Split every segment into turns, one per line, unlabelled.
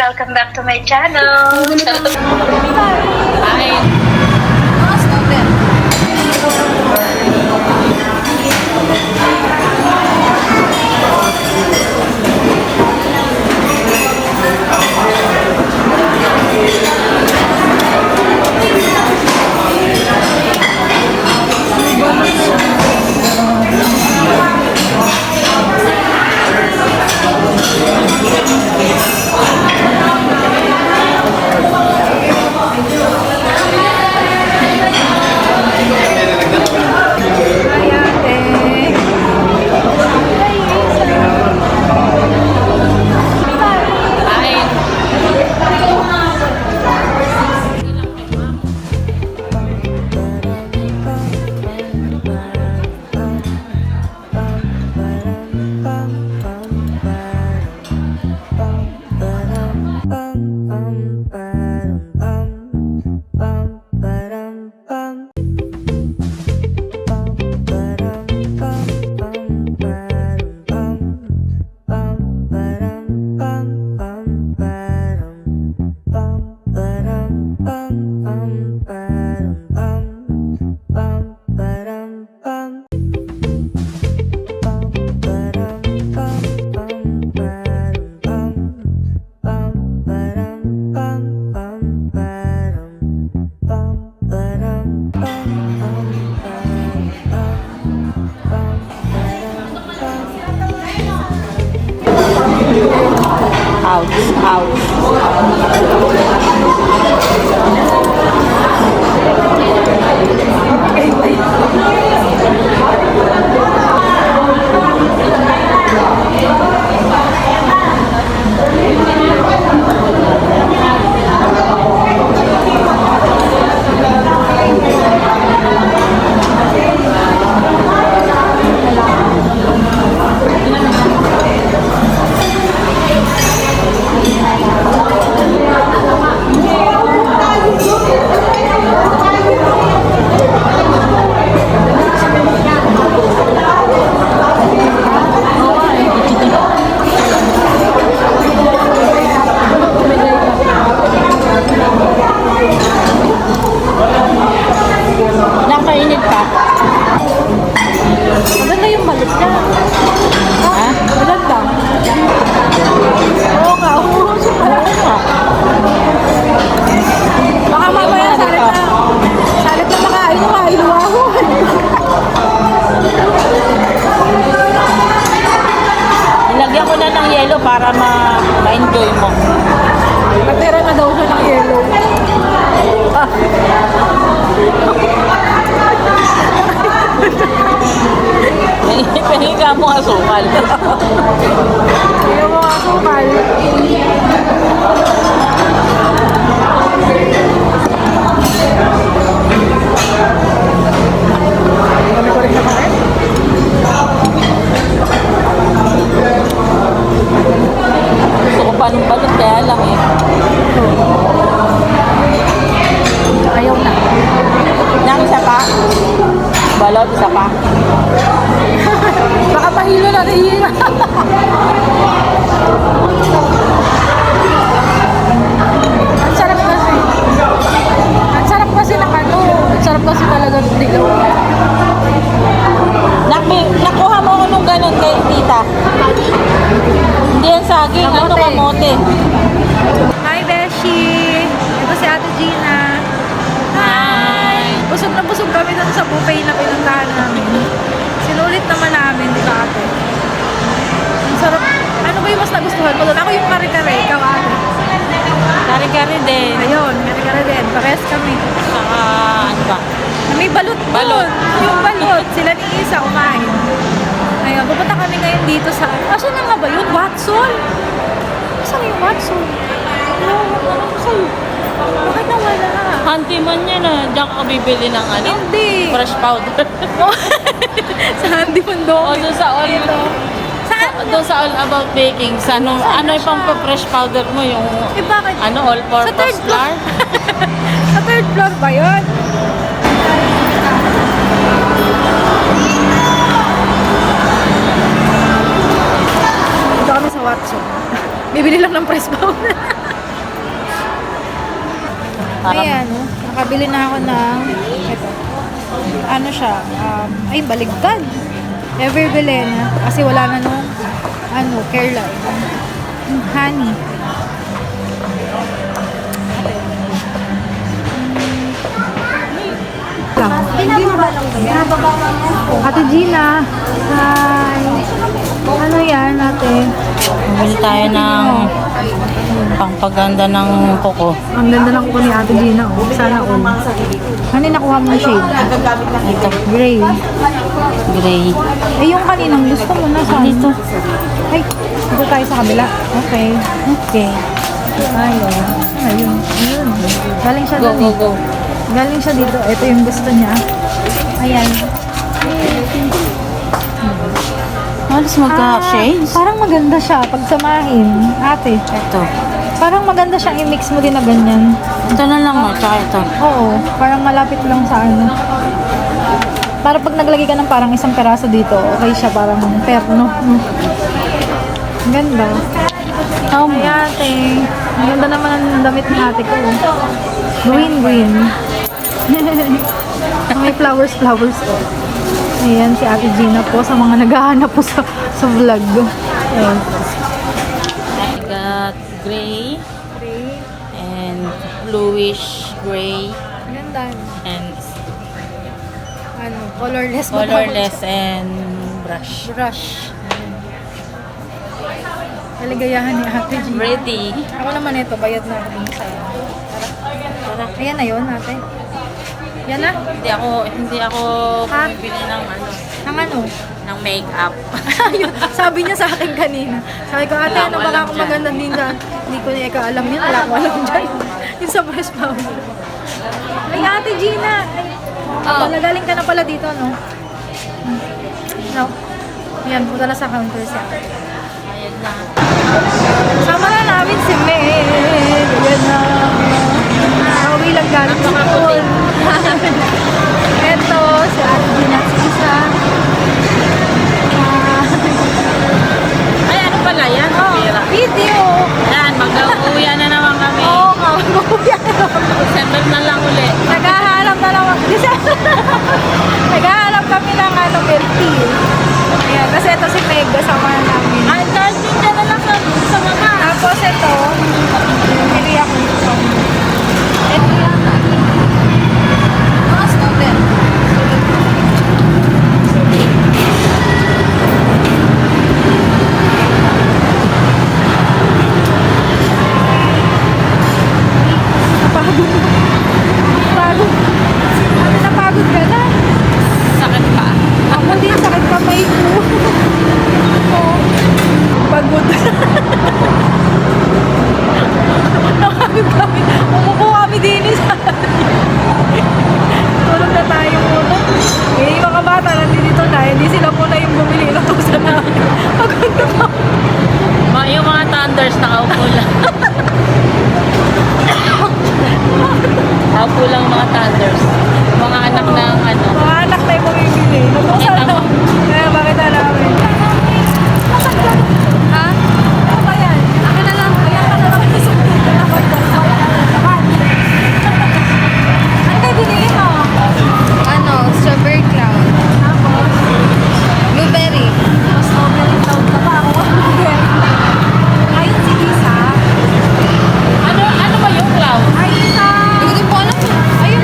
Welcome back to my channel.
Hi. Ouch, nakainit pa.
Maganda yung balat niya.
Ha?
Maganda. Oo nga, umuusok pala. Baka mamaya salit na makain mo, iluwaho.
Nilagyan ko na ng yelo para ma-enjoy mo.
Natira na daw siya ng yellow.
Pahinga mo asukal.
Yung mga sukal. Kami ko rin nakain.
Gusto ko pa nung balot kaya lang eh.
Ayaw na.
Nang isa pa? Balot, isa pa?
Baka mahilo na nahihira. Ang sarap kasi. Ang sarap kasi ng ano. Ang sarap kasi talaga ng dilaw.
Nakuha mo ko nung ganun kay tita. Hindi yan saging, ano kamote.
Hi, Beshi! Ito si Ate Gina.
Hi!
Busog na busog kami dun sa buffet na pinuntahan namin. Sinulit naman namin, di ba ate? Ang sarap. Ano ba yung mas nagustuhan mo doon? Ako yung kare-kare, ikaw ate.
Kari-kari din.
Ayun, kare-kare din. Parehas kami.
Saka ano ba?
May balot doon.
Balot.
Yung balot. Sila ni Isa kumain. Ayun, pupunta kami ngayon dito sa... Asan na nga ba yun? Watson? Asan yung Watson? Sa'yo. Bakit nawala?
Hanti man yan ah. Diyan ka bibili ng ano?
Hindi.
Fresh powder.
Sa Handy Mundo.
O doon sa all... Doon sa All About Baking. Sa ano yung pang-fresh powder mo? Yung
bakit?
ano, all-purpose flour?
Sa third floor ba yun? Dito kami sa Watson. Bibili lang ng press powder. Ayan, oh. Nakabili na ako ng ito. Ano siya? Ay, baligtad. Ever Belena. Kasi wala na nung Careline. Honey. Ate Gina. Hi. Ano yan, ate?
Bumili tayo ng pangpaganda ng kuko.
Ang ganda ng kuko ni Ate Gina. Oh. Sana all. Ano yung nakuha mo ng shade?
Ito,
Gray.
gray.
Eh, yung kaninang gusto mo na sa
Dito.
Ay, dito tayo sa kabila. Okay.
Okay.
Ayun. Ayun. Ayun. Galing siya
Go,
doon
go,
eh.
go.
Galing siya dito. Ito yung gusto niya. Ayan.
Halos magka-shades.
Parang maganda siya pag samahin. Ate.
Ito.
Parang maganda siyang i-mix mo din na ganyan.
Ito na lang, oh. Tsaka ito.
Oo. Parang malapit lang sa ano. Para pag naglagay ka ng parang isang peraso dito, okay siya. Parang perno. Ang ganda.
Oh,
Ay, ate. Ang ganda naman ang damit ni ate ko. Green. May flowers po. Ayan, si Ate Gina po sa mga naghahanap po sa vlog. Ayan.
I got gray and bluish gray
Ganda.
and
Colorless.
and brush.
Kaligayahan ni Ate Gina.
Ready.
Ako naman ito, bayad na ako sa'yo. Ayan na yun, ate. Yan na?
Hindi ako
Ha?
bumibili ng
Ang ano?
ng makeup.
Ayun, sabi niya sa akin kanina. Sabi ko, ate,
Wala
ano
ko
baka
alam
ako
dyan."
maganda din na hindi ko na ikaw alam yun. Wala ko alam dyan. Yung sa breast powder. Ay, ate Gina! Ay, galing ka na pala dito, no? No? Ayan, punta na sa counter siya.
Ayan na.
Sama na namin si Meg. Ayan na. Nakauwi lang galing sa school. Eto, si Ate Gina at si Isa.
Ay, ano pala yan? Pira.
Video!
Ayan, mag-uuwi na naman kami.
Oo, mag-uuwi na.
December na lang uli.
Naghahanap na naman. Naghahanap kami ng milk tea. Ayan, kasi ito si Meg, kasama na namin.
Ay, dahil din na lang sa mama.
Tapos ito, pili ako nito. Ito yan. Mga student. Napagod. Napagod ka na.
Sakit pa.
Ako din, sakit kamay ko. Oo. Pagod. Nakakabig kami. Umupo kami din sa tulog na tayo muna. Eh, yung mga bata nandito na, hindi sila muna yung bumili ng tusa namin. Pagod na pa.
Yung mga thunders nakaupo lang. Nakaupo lang mga thunders. Mga anak ng ano.
Mga anak na yung bumibili. Natusa
Kita
na.
mo.
Kaya bakit na namin? Ha? Ano ba yan? Akin na lang. Kaya ka na lang. Ano kayo binili mo?
Strawberry cloud.
Tapos,
Blueberry.
strawberry cloud ka pa. Ako ayun si Lisa.
Ano ba yung cloud?
Ay, Lisa.
Hindi ko din po alam. Ayun.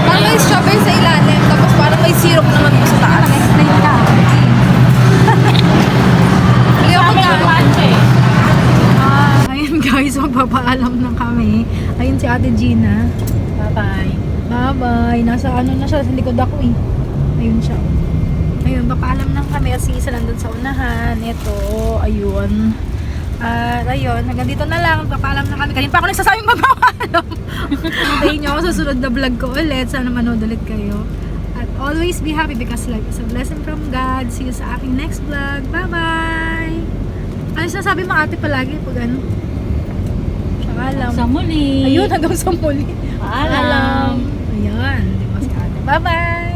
Parang may strawberry sa ilalim. Tapos parang may syrup naman po sa taas.
Explain ka.
Hindi ako ka.
Ayun guys, magpapaalam na kami. Ayun si Ate Gina.
Bye-bye.
Bye-bye. Nasa ano na siya, sa likod ako eh. Ayun siya. Ayun, papaalam na kami at si Isa nandun sa unahan. Ito, ayun. At ayun, hanggang dito na lang. Papaalam na kami. Kanina pa ako nagsasabing magpapaalam. Hintayin nyo ako sa sunod na vlog ko ulit. Sana manood ulit kayo. At always be happy because life is a blessing from God. See you sa aking next vlog. Bye-bye! Ano sinasabi mo ate palagi pag ano? Paalam.
Sa muli.
Ayun, hanggang sa muli.
Paalam.
Ayan, di ba si ate? Bye-bye!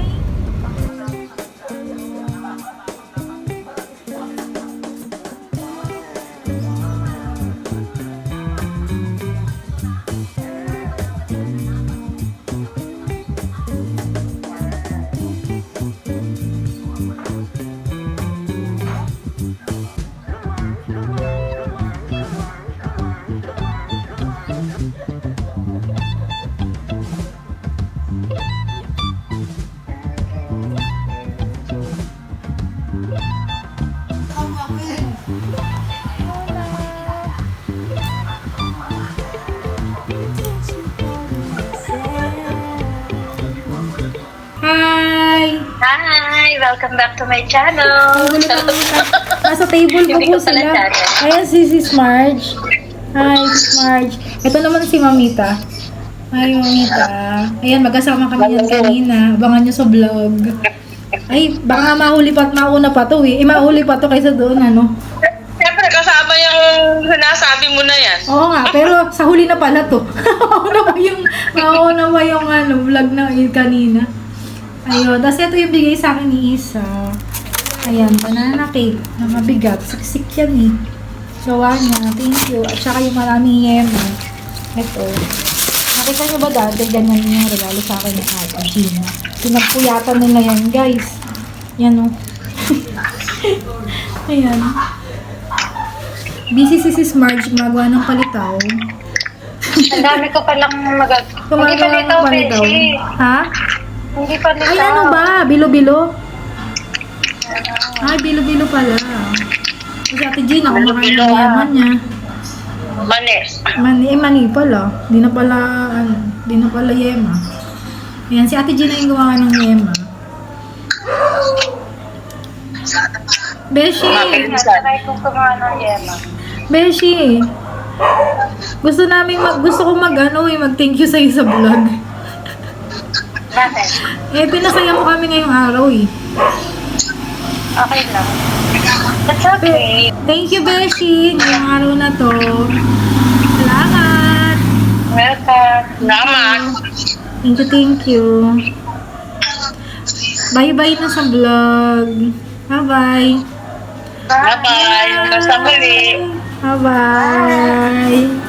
Hi! Welcome back to my channel.
Nasa table ko
Hindi
po
ko pala
sila.
channel.
Ayan si Sis Marge. Hi, Sis Marge. Ito naman si Mamita. Hi, Mamita. Ayan, magkasama kami yan kanina. Abangan nyo sa vlog. Ay, baka mahuli pa at mauna pa to eh. Mahuli pa to kaysa doon, ano.
Siyempre, kasama yung sinasabi mo na yan.
Oo nga, pero sa huli na pala to. mauna pa yung ano, vlog na yun kanina. Ayun, tapos ito yung bigay sa akin ni Isa. Ayan, banana cake. Nakabigat. Siksik yan eh. Gawa niya. Thank you. At saka yung maraming yema. Ito. Nakita niyo ba dati, ganyan yung regalo sa akin ni Ate Gina. Pinagpuyatan nila yan, guys. Yan o. Ayan. Busy si Sis Marge magawa ng palitaw.
Ang dami ko palang Hindi
Gumagawa
pa
ng
nito,
palitaw.
Beshi.
Ha?
Hindi pa nito.
Ay, ano ba? Bilo-bilo? Ay, bilo-bilo pala. Kasi Ate Gina, kumakain ng yaman niya. Mani pala. Di na pala yema. Ayan, si Ate Gina yung gumawa ng yema. Beshi!
Try kong kumain ng yema.
Beshi! Gusto ko mag-thank you sa'yo sa vlog.
Bakit?
Pinasaya mo kami ngayong araw eh.
Okay lang. That's okay.
Thank you, Beshi! Ngayong araw na to. Salamat!
Welcome.
Salamat.
Thank you. Bye-bye na sa vlog. Bye-bye.
Bye-bye. Hanggang sa muli.
Bye-bye.